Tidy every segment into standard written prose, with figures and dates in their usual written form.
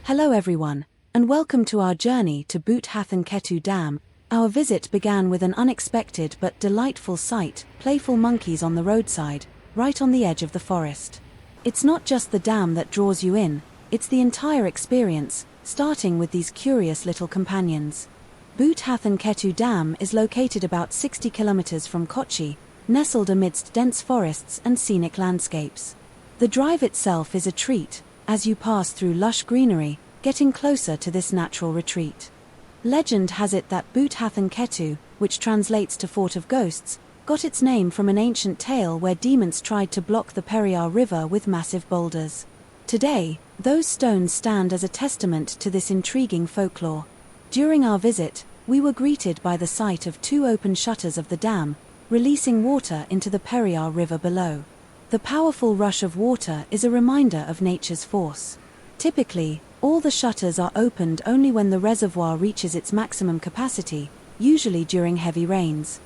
Hello everyone, and welcome to our journey to Bhoothathankettu Dam. Our visit began with an unexpected but delightful sight: playful monkeys on the roadside, right on the edge of the forest. It's not just the dam that draws you in, it's the entire experience, starting with these curious little companions. Bhoothathankettu Dam is located about 60 kilometers from Kochi, nestled amidst dense forests and scenic landscapes. The drive itself is a treat, as you pass through lush greenery, getting closer to this natural retreat. Legend has it that Bhoothathankettu, which translates to Fort of Ghosts, got its name from an ancient tale where demons tried to block the Periyar River with massive boulders. Today, those stones stand as a testament to this intriguing folklore. During our visit, we were greeted by the sight of two open shutters of the dam, releasing water into the Periyar River below. The powerful rush of water is a reminder of nature's force. Typically, all the shutters are opened only when the reservoir reaches its maximum capacity, usually during heavy rains.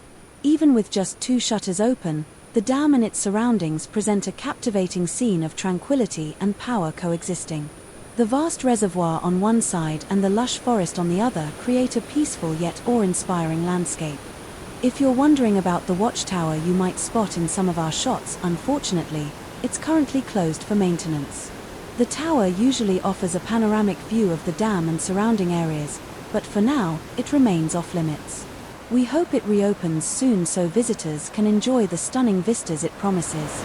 Even with just two shutters open, the dam and its surroundings present a captivating scene of tranquility and power coexisting. The vast reservoir on one side and the lush forest on the other create a peaceful yet awe-inspiring landscape. If you're wondering about the watchtower you might spot in some of our shots, unfortunately, it's currently closed for maintenance. The tower usually offers a panoramic view of the dam and surrounding areas, but for now, it remains off-limits. We hope it reopens soon so visitors can enjoy the stunning vistas it promises.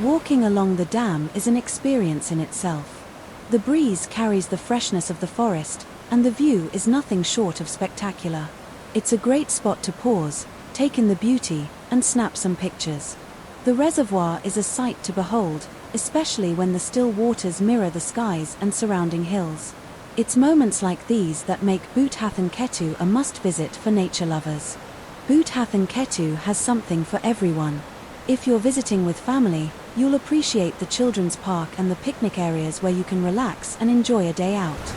Walking along the dam is an experience in itself. The breeze carries the freshness of the forest, and the view is nothing short of spectacular. It's a great spot to pause, take in the beauty, and snap some pictures. The reservoir is a sight to behold, especially when the still waters mirror the skies and surrounding hills. It's moments like these that make Bhoothathankettu a must-visit for nature lovers. Bhoothathankettu has something for everyone. If you're visiting with family, you'll appreciate the children's park and the picnic areas where you can relax and enjoy a day out.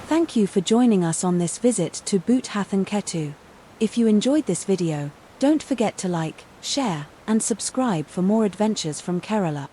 Thank you for joining us on this visit to Bhoothathankettu. If you enjoyed this video, don't forget to like, share, and subscribe for more adventures from Kerala.